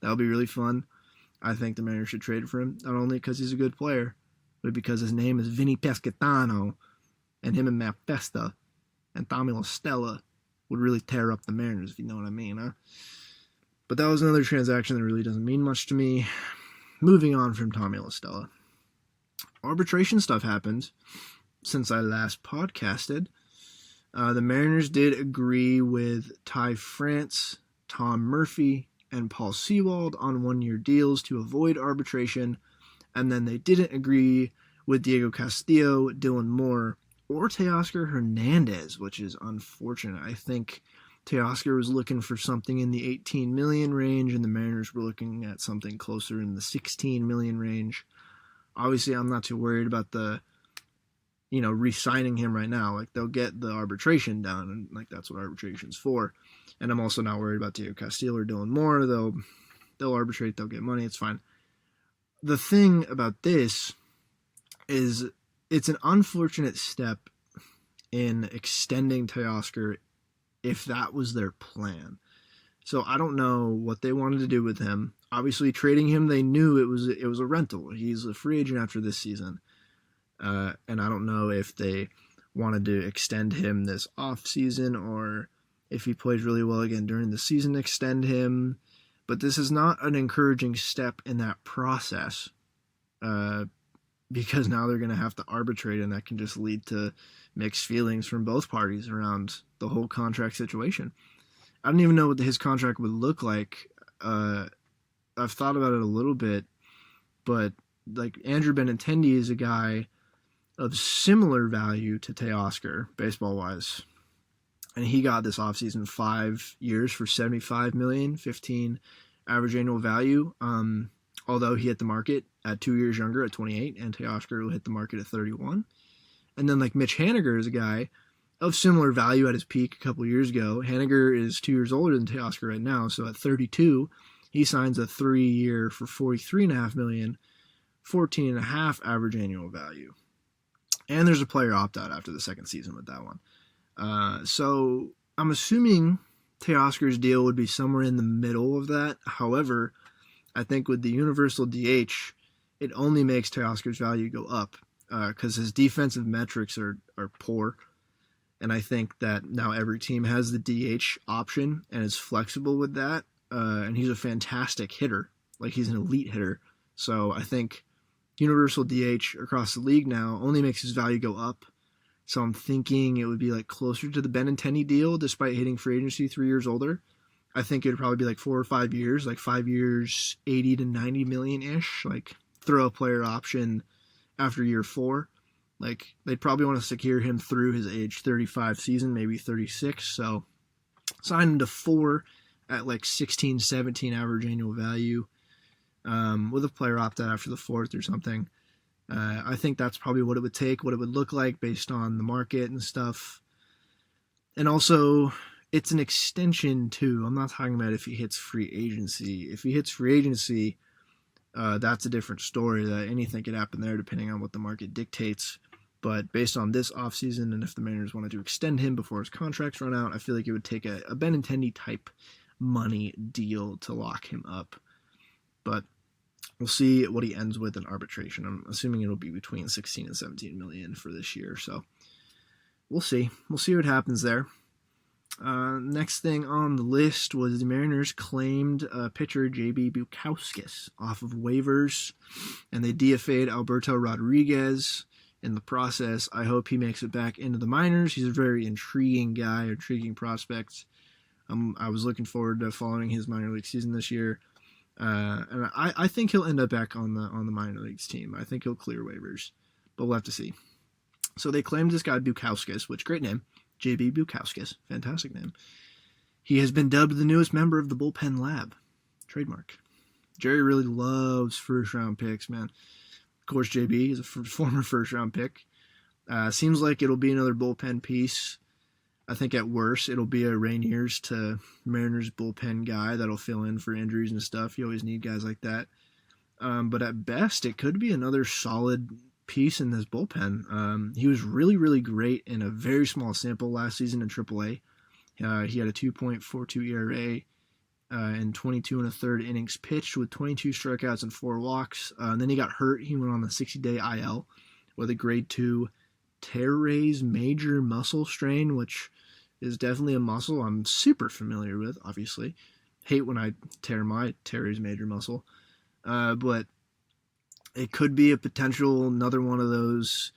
That'll be really fun. I think the Mariners should trade for him, not only because he's a good player, but because his name is Vinny Pescatano, and him and Matt Festa and Tommy La Stella would really tear up the Mariners, if you know what I mean, huh? But that was another transaction that really doesn't mean much to me. Moving on from Tommy La Stella. Arbitration stuff happened. since I last podcasted. The Mariners did agree with Ty France, Tom Murphy, and Paul Sewald on one-year deals to avoid arbitration, and then they didn't agree with Diego Castillo, Dylan Moore, or Teoscar Hernandez, which is unfortunate. I think Teoscar was looking for something in the $18 million range, and the Mariners were looking at something closer in the $16 million range. Obviously, I'm not too worried about re-signing him right now. Like, they'll get the arbitration done, and like that's what arbitration's for. And I'm also not worried about Diego Castillo or Dylan Moore. They'll arbitrate, they'll get money, it's fine. The thing about this is it's an unfortunate step in extending Teoscar if that was their plan. So I don't know what they wanted to do with him. Obviously, trading him, they knew it was a rental. He's a free agent after this season. And I don't know if they wanted to extend him this offseason or if he plays really well again during the season, extend him. But this is not an encouraging step in that process because now they're going to have to arbitrate, and that can just lead to mixed feelings from both parties around the whole contract situation. I don't even know what his contract would look like. I've thought about it a little bit, but like Andrew Benintendi is a guy of similar value to Teoscar, baseball-wise. And he got this offseason 5 years for $75 million, 15 average annual value. Although he hit the market at 2 years younger at 28, and Teoscar will hit the market at 31. And then like Mitch Haniger is a guy of similar value at his peak a couple years ago. Haniger is 2 years older than Teoscar right now, so at 32, he signs a 3-year for $43.5 million, 14.5 average annual value. And there's a player opt-out after the second season with that one. So I'm assuming Teoscar's deal would be somewhere in the middle of that. However, I think with the universal DH, it only makes Teoscar's value go up because his defensive metrics are poor. And I think that now every team has the DH option and is flexible with that. And he's a fantastic hitter. Like, he's an elite hitter. So I think universal DH across the league now only makes his value go up. So I'm thinking it would be like closer to the Benintendi deal, despite hitting free agency 3 years older. I think it would probably be like 4 or 5 years, like 5 years, 80 to 90 million-ish. Like, throw a player option after year 4. Like, they'd probably want to secure him through his age 35 season, maybe 36. So sign him to 4 at like 16, 17 average annual value with a player opt-out after the 4th or something. I think that's probably what it would take, what it would look like based on the market and stuff. And also, it's an extension too. I'm not talking about if he hits free agency. If he hits free agency, that's a different story. That anything could happen there depending on what the market dictates. But based on this offseason, and if the Mariners wanted to extend him before his contracts run out, I feel like it would take a Benintendi type money deal to lock him up. But we'll see what he ends with in arbitration. I'm assuming it'll be between 16 and 17 million for this year. So we'll see. We'll see what happens there. Next thing on the list was the Mariners claimed pitcher J.B. Bukauskas off of waivers, and they DFA'd Alberto Rodriguez in the process. I hope he makes it back into the minors. He's a very intriguing guy, intriguing prospect. I was looking forward to following his minor league season this year. And I think he'll end up back on the minor leagues team. I think he'll clear waivers, but we'll have to see. So they claimed this guy Bukauskas, which great name, J.B. Bukauskas, fantastic name. He has been dubbed the newest member of the bullpen lab, trademark. Jerry really loves first round picks, man. Of course, J.B. is a former first round pick. Seems like it'll be another bullpen piece. I think at worst, it'll be a Rainiers to Mariners bullpen guy that'll fill in for injuries and stuff. You always need guys like that. But at best, it could be another solid piece in this bullpen. He was really, really great in a very small sample last season in AAA. He had a 2.42 ERA in 22 and a third innings pitched with 22 strikeouts and 4 walks. And then he got hurt. He went on the 60-day IL with a grade 2 teres major muscle strain, which is definitely a muscle I'm super familiar with, obviously. Hate when I tear my teres major muscle. But it could be a potential, another one of those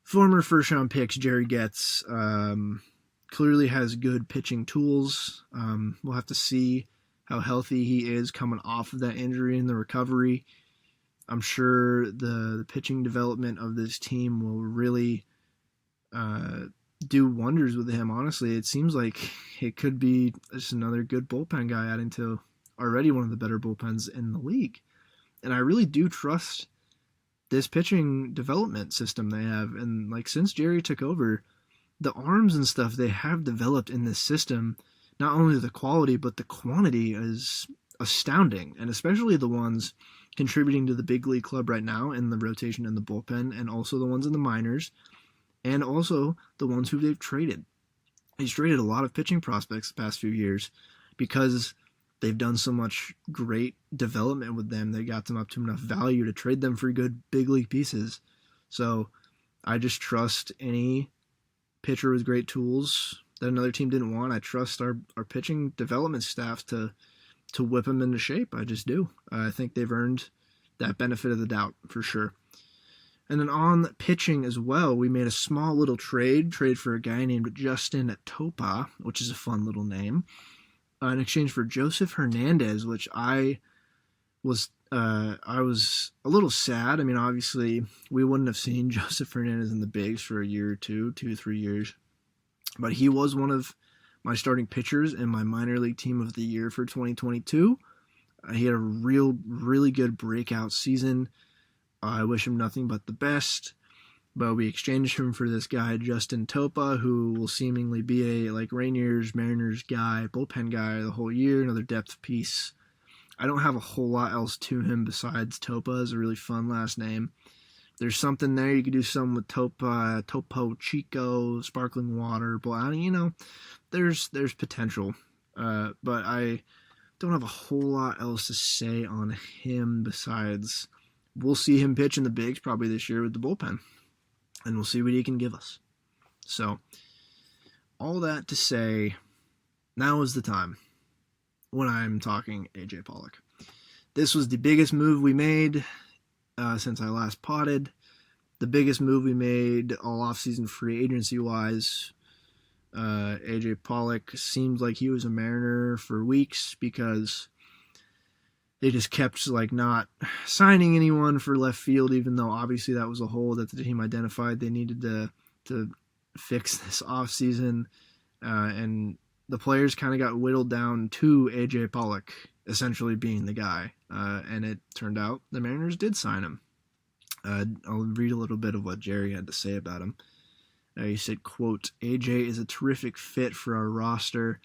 former first-round picks Jerry gets. Clearly has good pitching tools. We'll have to see how healthy he is coming off of that injury and the recovery. I'm sure the pitching development of this team will really do wonders with him. Honestly, it seems like it could be just another good bullpen guy adding to already one of the better bullpens in the league. And I really do trust this pitching development system they have. And like since Jerry took over, the arms and stuff they have developed in this system, not only the quality but the quantity is astounding. And especially the ones contributing to the big league club right now in the rotation and the bullpen, and also the ones in the minors, and also the ones who they've traded. He's traded a lot of pitching prospects the past few years because they've done so much great development with them. They got them up to enough value to trade them for good big league pieces. So I just trust any pitcher with great tools that another team didn't want. I trust our pitching development staff to whip them into shape. I just do. I think they've earned that benefit of the doubt for sure. And then on pitching as well, we made a small little trade for a guy named Justin Topa, which is a fun little name, in exchange for Joseph Hernandez, which I was a little sad. I mean, obviously, we wouldn't have seen Joseph Hernandez in the bigs for a year or 2-3 years, but he was one of my starting pitchers in my minor league team of the year for 2022. He had a really good breakout season. I wish him nothing but the best, but we exchanged him for this guy, Justin Topa, who will seemingly be a Rangers, Mariners guy, bullpen guy the whole year, another depth piece. I don't have a whole lot else to him besides Topa. Is a really fun last name. There's something there. You could do something with Topo Chico, sparkling water, there's potential. But I don't have a whole lot else to say on him besides we'll see him pitch in the bigs probably this year with the bullpen, and we'll see what he can give us. So all that to say, now is the time when I'm talking AJ Pollock. This was the biggest move we made since I last potted. The biggest move we made all offseason free agency-wise. AJ Pollock seemed like he was a Mariner for weeks because they just kept not signing anyone for left field, even though obviously that was a hole that the team identified they needed to fix this offseason. And the players kind of got whittled down to AJ Pollock essentially being the guy. And it turned out the Mariners did sign him. I'll read a little bit of what Jerry had to say about him. He said, quote, AJ is a terrific fit for our roster.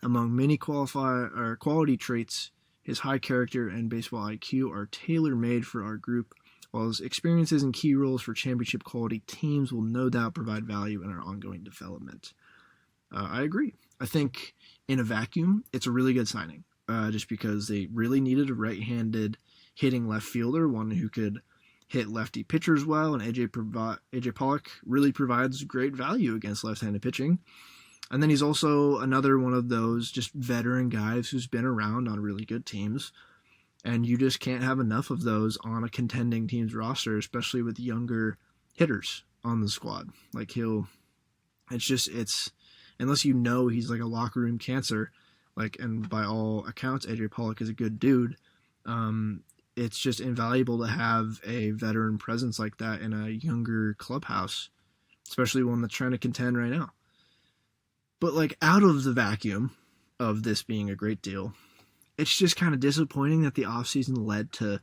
Among many quality traits, his high character and baseball IQ are tailor-made for our group, while his experiences and key roles for championship quality teams will no doubt provide value in our ongoing development. I agree. I think in a vacuum, it's a really good signing, just because they really needed a right-handed hitting left fielder, one who could hit lefty pitchers well, and AJ Pollock really provides great value against left-handed pitching. And then he's also another one of those just veteran guys who's been around on really good teams, and you just can't have enough of those on a contending team's roster, especially with younger hitters on the squad. It's unless you know he's like a locker room cancer, and by all accounts AJ Pollock is a good dude, it's just invaluable to have a veteran presence like that in a younger clubhouse, especially one that's trying to contend right now. But out of the vacuum of this being a great deal, it's just kind of disappointing that the offseason led to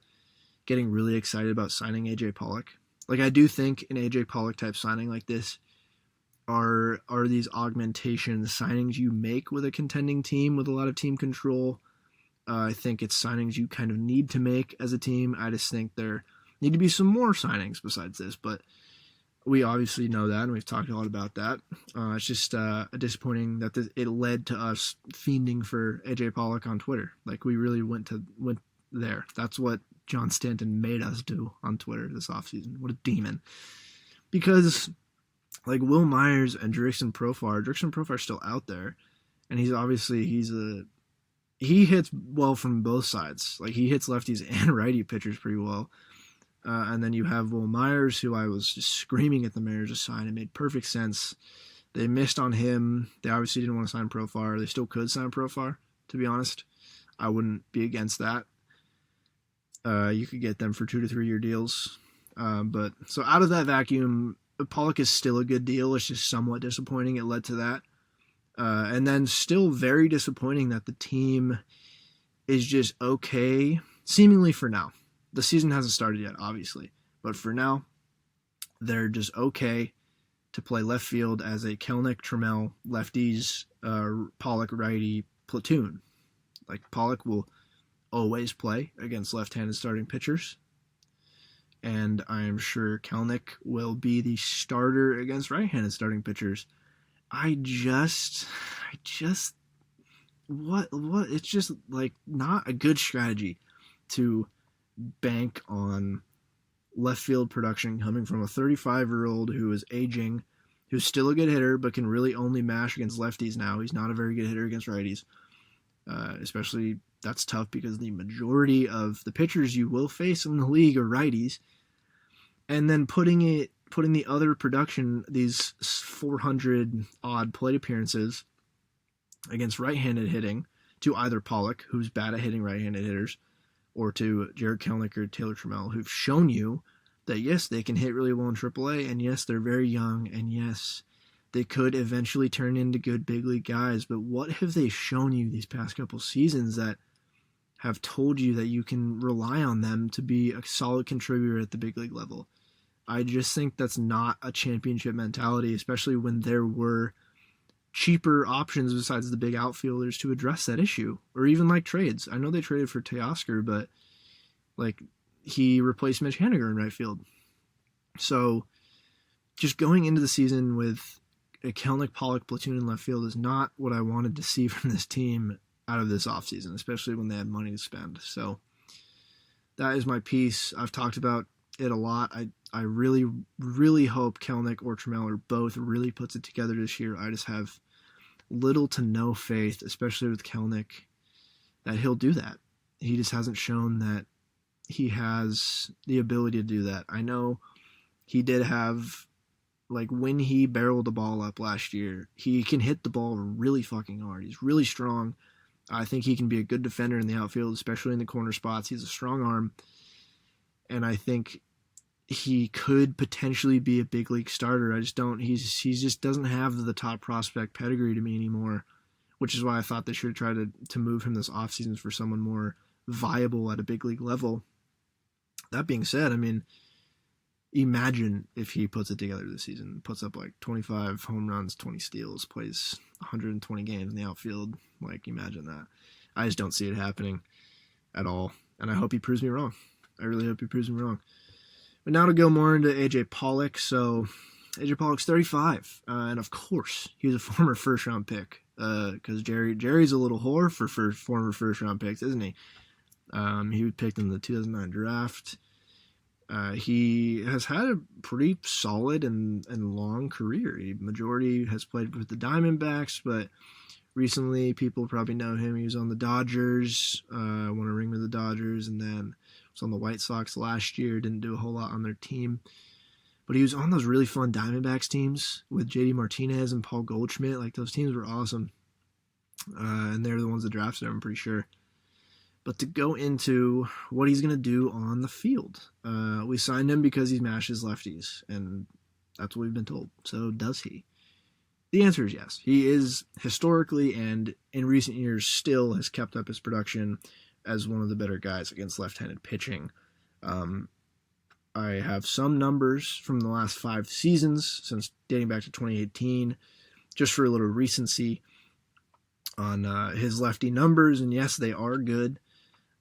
getting really excited about signing AJ Pollock. I do think an AJ Pollock type signing like this are these augmentation signings you make with a contending team with a lot of team control. I think it's signings you kind of need to make as a team. I just think there need to be some more signings besides this, but we obviously know that, and we've talked a lot about that. It's just disappointing that it led to us fiending for AJ Pollock on Twitter. We really went there. That's what John Stanton made us do on Twitter this offseason. What a demon. Because Will Myers and Jurickson Profar's still out there, and he hits well from both sides. He hits lefties and righty pitchers pretty well. And then you have Will Myers, who I was just screaming at the Mariners to sign. It made perfect sense. They missed on him. They obviously didn't want to sign Profar. They still could sign Profar, to be honest. I wouldn't be against that. You could get them for 2 to 3 year deals. But so out of that vacuum, Pollock is still a good deal. It's just somewhat disappointing it led to that. And then still very disappointing that the team is just okay, seemingly for now. The season hasn't started yet, obviously. But for now, they're just okay to play left field as a Kelenic, Trammell, lefties, Pollock, righty platoon. Like, Pollock will always play against left-handed starting pitchers. And I am sure Kelenic will be the starter against right-handed starting pitchers. It's just like not a good strategy to bank on left field production coming from a 35-year-old who is aging, who's still a good hitter, but can really only mash against lefties now. He's not a very good hitter against righties. Especially, that's tough because the majority of the pitchers you will face in the league are righties. And then putting the other production, these 400-odd plate appearances against right-handed hitting, to either Pollock, who's bad at hitting right-handed hitters, or to Jared Kelenic or Taylor Trammell, who've shown you that, yes, they can hit really well in AAA, and yes, they're very young, and yes, they could eventually turn into good big league guys, but what have they shown you these past couple seasons that have told you that you can rely on them to be a solid contributor at the big league level? I just think that's not a championship mentality, especially when there were cheaper options besides the big outfielders to address that issue, or even like trades. I know they traded for Teoscar, but like he replaced Mitch Haniger in right field. So just going into the season with a Kelenic Pollock platoon in left field is not what I wanted to see from this team out of this offseason, especially when they had money to spend. So that is my piece. I've talked about it a lot. I really, really hope Kelenic or Trammell or both really puts it together this year. I just have little to no faith, especially with Kelenic, that he'll do that. He just hasn't shown that he has the ability to do that. I know he did have, like, when he barreled the ball up last year, he can hit the ball really fucking hard. He's really strong. I think he can be a good defender in the outfield, especially in the corner spots. He's a strong arm. And I think he could potentially be a big league starter. I just don't. He just doesn't have the top prospect pedigree to me anymore, which is why I thought they should have tried to move him this offseason for someone more viable at a big league level. That being said, I mean, imagine if he puts it together this season, puts up like 25 home runs, 20 steals, plays 120 games in the outfield. Like, imagine that. I just don't see it happening at all, and I hope he proves me wrong. I really hope he proves me wrong. But now to go more into AJ Pollock. So AJ Pollock's 35, and of course he was a former first-round pick because Jerry's a little whore for former first-round picks, isn't he? He was picked in the 2009 draft. He has had a pretty solid and long career. Majority has played with the Diamondbacks, but recently people probably know him. He was on the Dodgers, won a ring with the Dodgers, and then was on the White Sox last year. Didn't do a whole lot on their team, but he was on those really fun Diamondbacks teams with JD Martinez and Paul Goldschmidt. Like, those teams were awesome, and they're the ones that drafted him, I'm pretty sure. But to go into what he's going to do on the field, we signed him because he mashes lefties, and that's what we've been told. So does he? The answer is yes. He is historically and in recent years still has kept up his production as one of the better guys against left-handed pitching. I have some numbers from the last 5 seasons, since dating back to 2018, just for a little recency on his lefty numbers, and yes, they are good.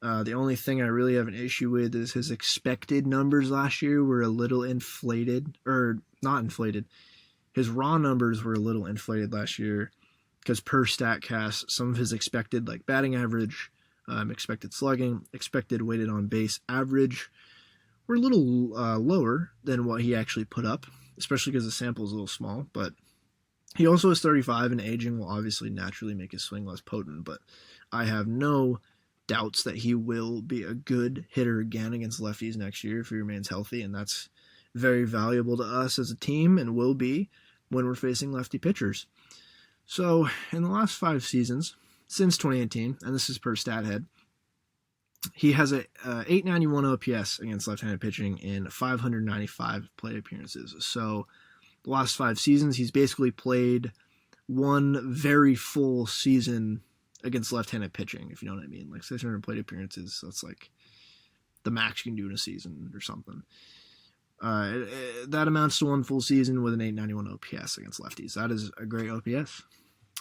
The only thing I really have an issue with is his expected numbers last year were a little inflated, or not inflated. His raw numbers were a little inflated last year because per StatCast, some of his expected, like batting average, expected slugging, expected weighted on base average were a little lower than what he actually put up, especially because the sample is a little small. But he also is 35, and aging will obviously naturally make his swing less potent, but I have no doubts that he will be a good hitter again against lefties next year if he remains healthy, and that's very valuable to us as a team and will be when we're facing lefty pitchers. So in the last 5 seasons, since 2018, and this is per StatHead, he has a 891 OPS against left-handed pitching in 595 plate appearances. So the last 5 seasons, he's basically played one very full season against left-handed pitching, if you know what I mean. Like 600 plate appearances, that's like the max you can do in a season or something. That amounts to one full season with an 891 OPS against lefties. That is a great OPS.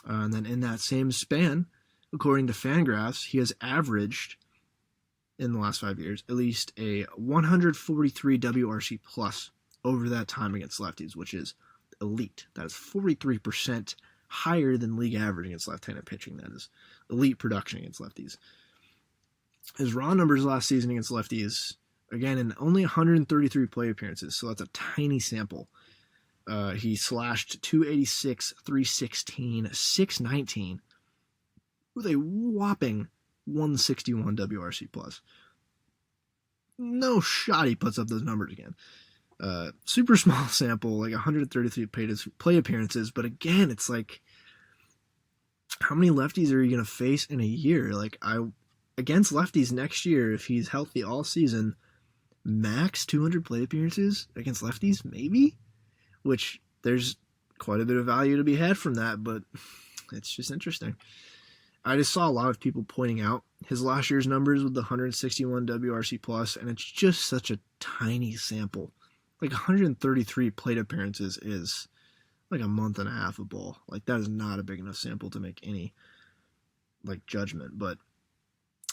And then in that same span, according to Fangraphs, he has averaged, in the last 5 years, at least a 143 WRC plus over that time against lefties, which is elite. That is 43% higher than league average against left-handed pitching. That is elite production against lefties. His raw numbers last season against lefties, again, in only 133 plate appearances, so that's a tiny sample. He slashed 286, 316, 619 with a whopping 161 WRC plus. No shot he puts up those numbers again. Super small sample, like 133 plate appearances, but again, it's like, how many lefties are you going to face in a year? Like, against lefties next year, if he's healthy all season, max 200 plate appearances against lefties, maybe? Which, there's quite a bit of value to be had from that, but it's just interesting. I just saw a lot of people pointing out his last year's numbers with the 161 WRC plus, and it's just such a tiny sample. Like 133 plate appearances is like a month and a half of ball. Like, that is not a big enough sample to make any like judgment. But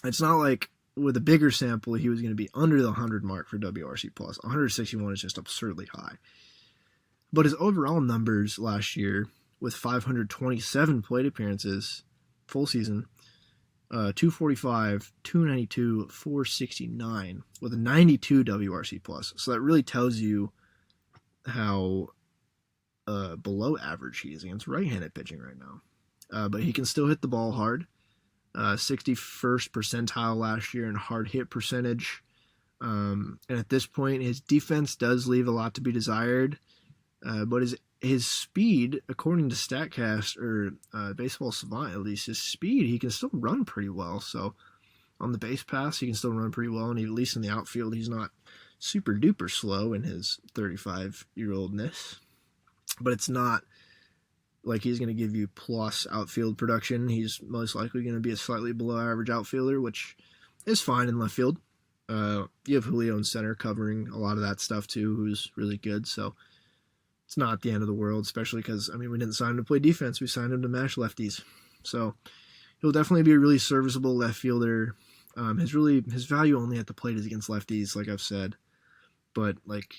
it's not like with a bigger sample he was going to be under the 100 mark for WRC plus. 161 is just absurdly high. But his overall numbers last year, with 527 plate appearances, full season, 245, 292, 469 with a 92 WRC plus. So that really tells you how below average he is against right-handed pitching right now. But he can still hit the ball hard. 61st percentile last year in hard hit percentage. And at this point, his defense does leave a lot to be desired. But his speed, according to StatCast, or Baseball Savant at least, his speed, he can still run pretty well. So on the base pass, he can still run pretty well, and at least in the outfield, he's not super duper slow in his 35-year-oldness. But it's not like he's going to give you plus outfield production. He's most likely going to be a slightly below average outfielder, which is fine in left field. You have Julio in center covering a lot of that stuff too, who's really good. So it's not the end of the world, especially because, we didn't sign him to play defense. We signed him to mash lefties. So he'll definitely be a really serviceable left fielder. His value only at the plate is against lefties, like I've said. But like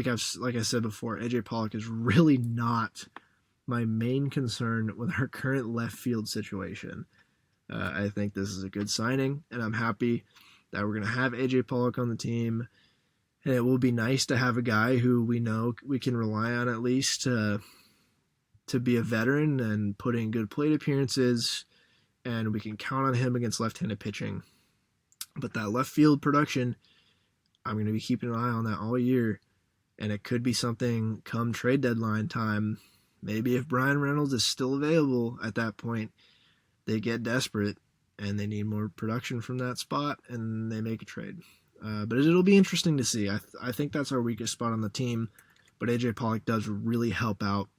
I said before, AJ Pollock is really not my main concern with our current left field situation. I think this is a good signing, and I'm happy that we're going to have AJ Pollock on the team. And it will be nice to have a guy who we know we can rely on at least to be a veteran and put in good plate appearances, and we can count on him against left-handed pitching. But that left field production, I'm going to be keeping an eye on that all year, and it could be something come trade deadline time. Maybe if Brian Reynolds is still available at that point, they get desperate and they need more production from that spot, and they make a trade. But it'll be interesting to see. I think that's our weakest spot on the team, but AJ Pollock does really help out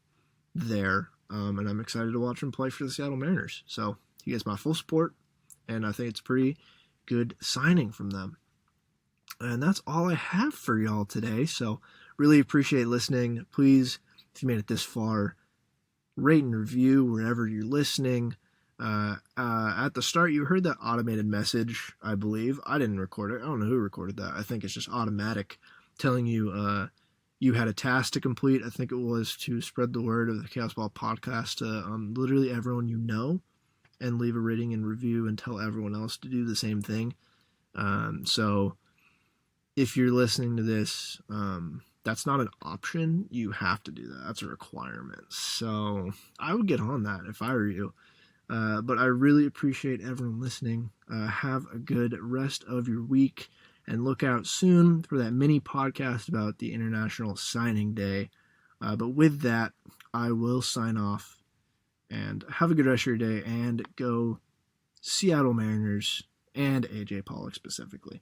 there, and I'm excited to watch him play for the Seattle Mariners. So he gets my full support, and I think it's a pretty good signing from them. And that's all I have for y'all today, so really appreciate listening. Please, if you made it this far, rate and review wherever you're listening. At the start, you heard that automated message, I believe. I didn't record it. I don't know who recorded that. I think it's just automatic telling you you had a task to complete. I think it was to spread the word of the Chaos Ball podcast to literally everyone you know, and leave a rating and review and tell everyone else to do the same thing. So if you're listening to this, that's not an option. You have to do that. That's a requirement. So I would get on that if I were you. But I really appreciate everyone listening. Have a good rest of your week, and look out soon for that mini podcast about the International Signing Day. But with that, I will sign off, and have a good rest of your day, and go Seattle Mariners and AJ Pollock specifically.